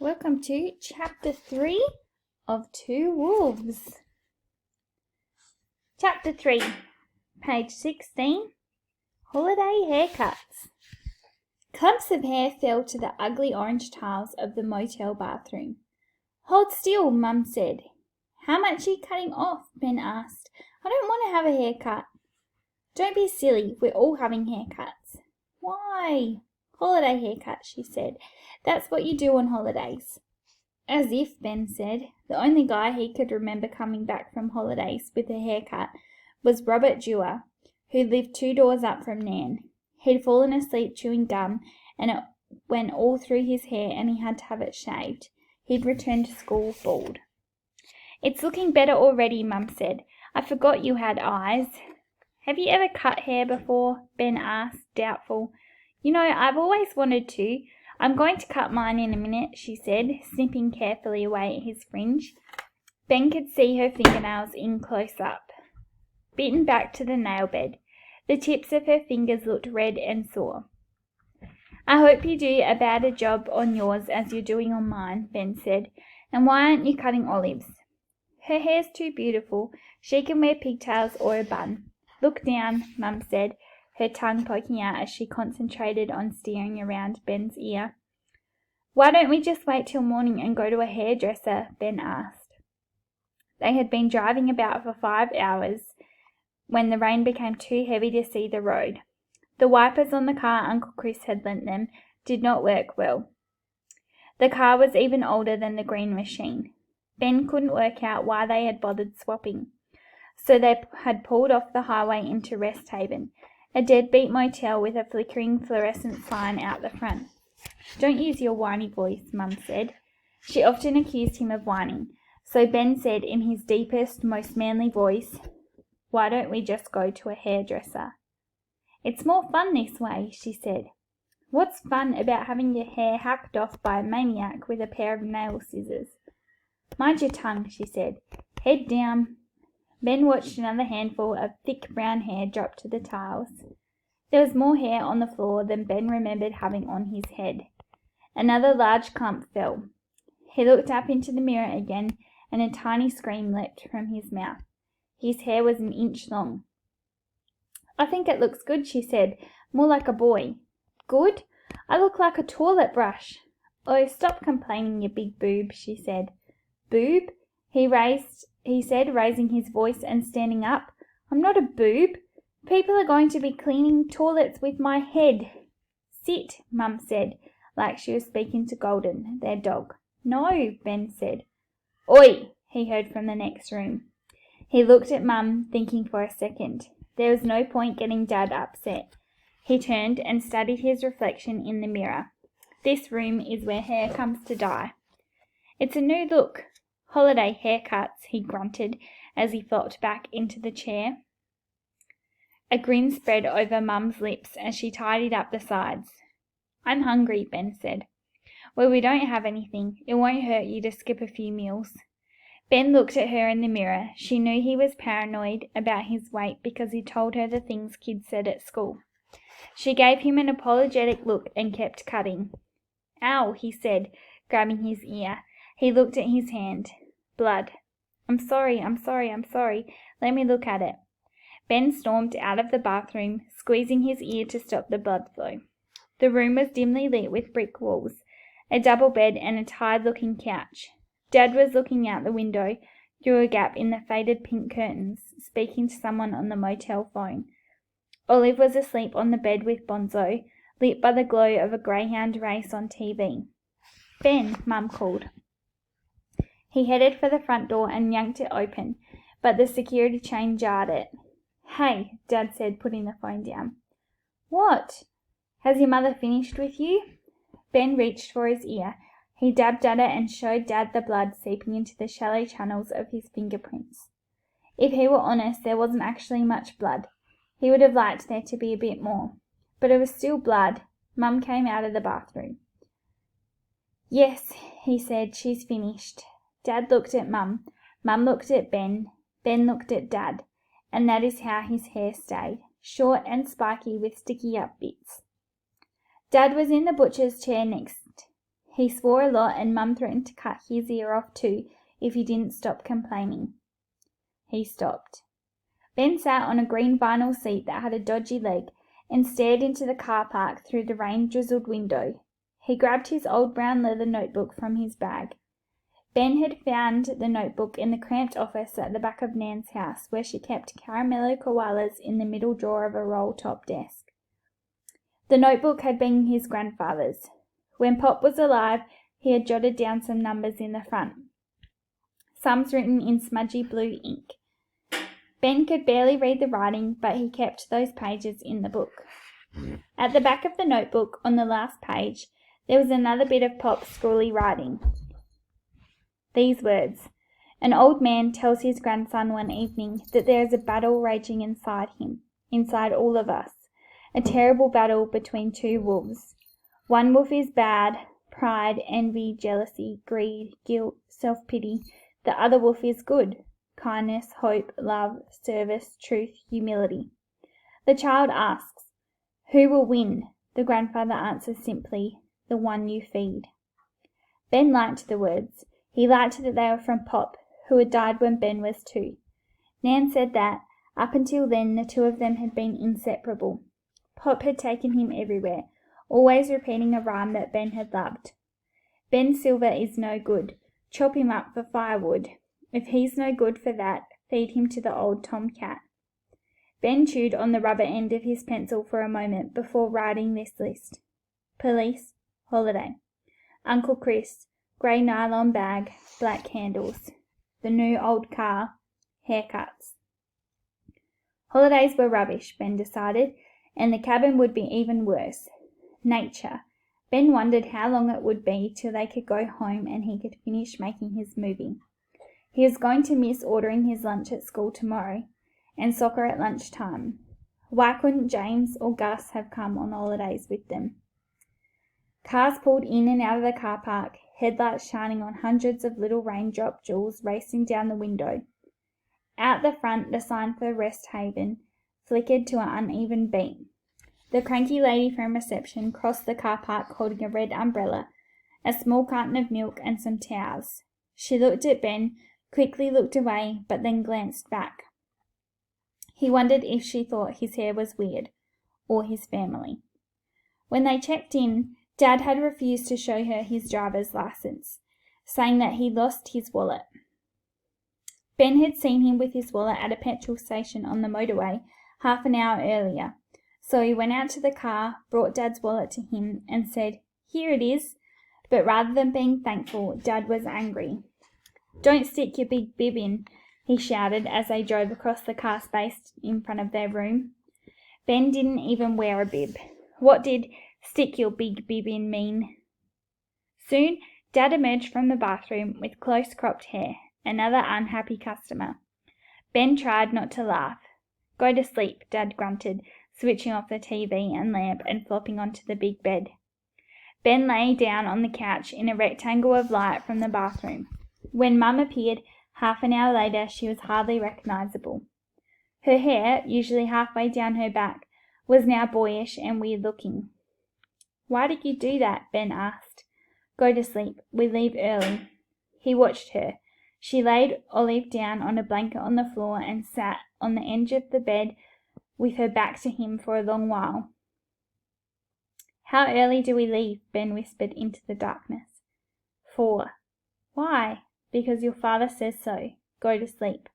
Welcome to Chapter 3 of Two Wolves. Chapter 3, page 16, Holiday Haircuts. Clumps of hair fell to the ugly orange tiles of the motel bathroom. "Hold still," Mum said. "How much are you cutting off?" Ben asked. "I don't want to have a haircut." "Don't be silly, we're all having haircuts." "Why?" "Holiday haircut," she said. "That's what you do on holidays." As if, Ben said. The only guy he could remember coming back from holidays with a haircut was Robert Dewar, who lived 2 doors up from Nan. He'd fallen asleep chewing gum, and it went all through his hair and he had to have it shaved. He'd returned to school bald. "It's looking better already," Mum said. "I forgot you had eyes." "Have you ever cut hair before?" Ben asked, doubtful. "You know, I've always wanted to. I'm going to cut mine in a minute," she said, snipping carefully away at his fringe. Ben could see her fingernails in close up, bitten back to the nail bed. The tips of her fingers looked red and sore. "I hope you do about a job on yours as you're doing on mine," Ben said. "And why aren't you cutting Olive's?" "Her hair's too beautiful. She can wear pigtails or a bun." "Look down," Mum said, her tongue poking out as she concentrated on steering around Ben's ear. "Why don't we just wait till morning and go to a hairdresser?" Ben asked. They had been driving about for 5 hours when the rain became too heavy to see the road. The wipers on the car Uncle Chris had lent them did not work well. The car was even older than the green machine. Ben couldn't work out why they had bothered swapping. So they had pulled off the highway into Rest Haven, a deadbeat motel with a flickering fluorescent sign out the front. "Don't use your whiny voice," Mum said. She often accused him of whining, so Ben said in his deepest, most manly voice, "Why don't we just go to a hairdresser?" "It's more fun this way," she said. "What's fun about having your hair hacked off by a maniac with a pair of nail scissors?" "Mind your tongue," she said. "Head down." Ben watched another handful of thick brown hair drop to the tiles. There was more hair on the floor than Ben remembered having on his head. Another large clump fell. He looked up into the mirror again, and a tiny scream leapt from his mouth. His hair was an inch long. "I think it looks good," she said, "more like a boy." "Good? I look like a toilet brush." "Oh, stop complaining, you big boob," she said. "Boob?" He said, raising his voice and standing up. "I'm not a boob. People are going to be cleaning toilets with my head." "Sit," Mum said, like she was speaking to Golden, their dog. "No," Ben said. "Oi!" he heard from the next room. He looked at Mum, thinking for a second. There was no point getting Dad upset. He turned and studied his reflection in the mirror. "This room is where hair comes to die. It's a new look. Holiday haircuts," he grunted as he flopped back into the chair. A grin spread over Mum's lips as she tidied up the sides. "I'm hungry," Ben said. "Well, we don't have anything. It won't hurt you to skip a few meals." Ben looked at her in the mirror. She knew he was paranoid about his weight because he told her the things kids said at school. She gave him an apologetic look and kept cutting. "Ow," he said, grabbing his ear. He looked at his hand. Blood. I'm sorry. Let me look at it." Ben stormed out of the bathroom, squeezing his ear to stop the blood flow. The room was dimly lit with brick walls, a double bed and a tired-looking couch. Dad was looking out the window through a gap in the faded pink curtains, speaking to someone on the motel phone. Olive was asleep on the bed with Bonzo, lit by the glow of a greyhound race on TV. "Ben," Mum called. He headed for the front door and yanked it open, but the security chain jarred it. "Hey," Dad said, putting the phone down. "What?" "Has your mother finished with you?" Ben reached for his ear. He dabbed at it and showed Dad the blood seeping into the shallow channels of his fingerprints. If he were honest, there wasn't actually much blood. He would have liked there to be a bit more. But it was still blood. Mum came out of the bathroom. "Yes," he said, "she's finished." Dad looked at Mum. Mum looked at Ben. Ben looked at Dad. And that is how his hair stayed, short and spiky with sticky up bits. Dad was in the butcher's chair next. He swore a lot and Mum threatened to cut his ear off too if he didn't stop complaining. He stopped. Ben sat on a green vinyl seat that had a dodgy leg and stared into the car park through the rain-drizzled window. He grabbed his old brown leather notebook from his bag. Ben had found the notebook in the cramped office at the back of Nan's house, where she kept caramello koalas in the middle drawer of a roll-top desk. The notebook had been his grandfather's. When Pop was alive, he had jotted down some numbers in the front. Some written in smudgy blue ink. Ben could barely read the writing, but he kept those pages in the book. At the back of the notebook, on the last page, there was another bit of Pop's scrawly writing. These words: "An old man tells his grandson one evening that there is a battle raging inside him, inside all of us, a terrible battle between two wolves. One wolf is bad, pride, envy, jealousy, greed, guilt, self-pity. The other wolf is good, kindness, hope, love, service, truth, humility. The child asks, 'Who will win?' The grandfather answers simply, 'The one you feed.'" Ben liked the words. He liked that they were from Pop, who had died when Ben was 2. Nan said that, up until then, the two of them had been inseparable. Pop had taken him everywhere, always repeating a rhyme that Ben had loved. "Ben Silver is no good. Chop him up for firewood. If he's no good for that, feed him to the old tomcat." Ben chewed on the rubber end of his pencil for a moment before writing this list: police, holiday, Uncle Chris, grey nylon bag, black candles, the new old car, haircuts. Holidays were rubbish, Ben decided, and the cabin would be even worse. Nature. Ben wondered how long it would be till they could go home and he could finish making his movie. He was going to miss ordering his lunch at school tomorrow, and soccer at lunchtime. Why couldn't James or Gus have come on holidays with them? Cars pulled in and out of the car park, headlights shining on hundreds of little raindrop jewels racing down the window. Out the front, the sign for Rest Haven flickered to an uneven beat. The cranky lady from reception crossed the car park holding a red umbrella, a small carton of milk and some towels. She looked at Ben, quickly looked away, but then glanced back. He wondered if she thought his hair was weird, or his family. When they checked in, Dad had refused to show her his driver's license, saying that he'd lost his wallet. Ben had seen him with his wallet at a petrol station on the motorway half an hour earlier, so he went out to the car, brought Dad's wallet to him, and said, "Here it is." But rather than being thankful, Dad was angry. "Don't stick your big bib in," he shouted as they drove across the car space in front of their room. Ben didn't even wear a bib. What did "stick your big bib in" mean? Soon, Dad emerged from the bathroom with close-cropped hair, another unhappy customer. Ben tried not to laugh. "Go to sleep," Dad grunted, switching off the TV and lamp and flopping onto the big bed. Ben lay down on the couch in a rectangle of light from the bathroom. When Mum appeared half an hour later, she was hardly recognizable. Her hair, usually halfway down her back, was now boyish and weird-looking. "Why did you do that?" Ben asked. "Go to sleep. We leave early." He watched her. She laid Olive down on a blanket on the floor and sat on the edge of the bed with her back to him for a long while. "How early do we leave?" Ben whispered into the darkness. 4. "Why?" "Because your father says so. Go to sleep."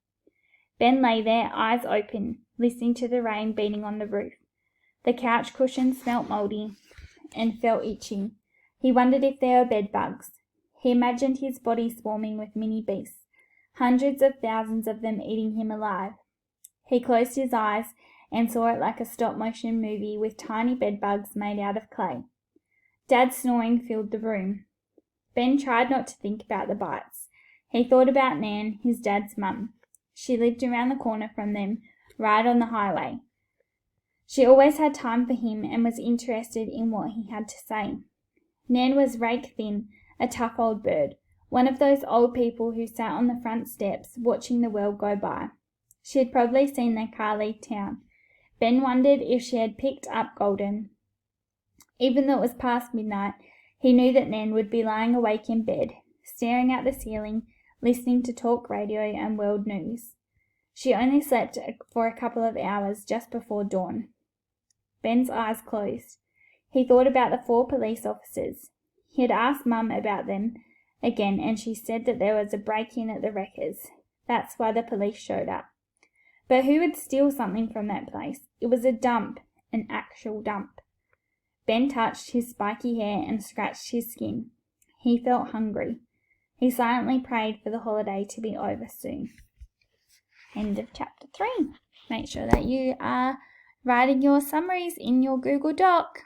Ben lay there, eyes open, listening to the rain beating on the roof. The couch cushions smelt mouldy and felt itchy. He wondered if there were bed bugs. He imagined his body swarming with mini beasts, hundreds of thousands of them eating him alive. He closed his eyes and saw it like a stop-motion movie with tiny bed bugs made out of clay. Dad's snoring filled the room. Ben tried not to think about the bites. He thought about Nan, his dad's mum. She lived around the corner from them, right on the highway. She always had time for him and was interested in what he had to say. Nan was rake thin, a tough old bird, one of those old people who sat on the front steps watching the world go by. She had probably seen their car leave town. Ben wondered if she had picked up Golden. Even though it was past midnight, He knew that Nan would be lying awake in bed, staring at the ceiling, listening to talk radio and world news. She only slept for a couple of hours just before dawn. Ben's eyes closed. He thought about the 4 police officers. He had asked Mum about them again, and she said that there was a break-in at the Wreckers. That's why the police showed up. But who would steal something from that place? It was a dump, an actual dump. Ben touched his spiky hair and scratched his skin. He felt hungry. He silently prayed for the holiday to be over soon. End of chapter 3. Make sure that you are writing your summaries in your Google Doc.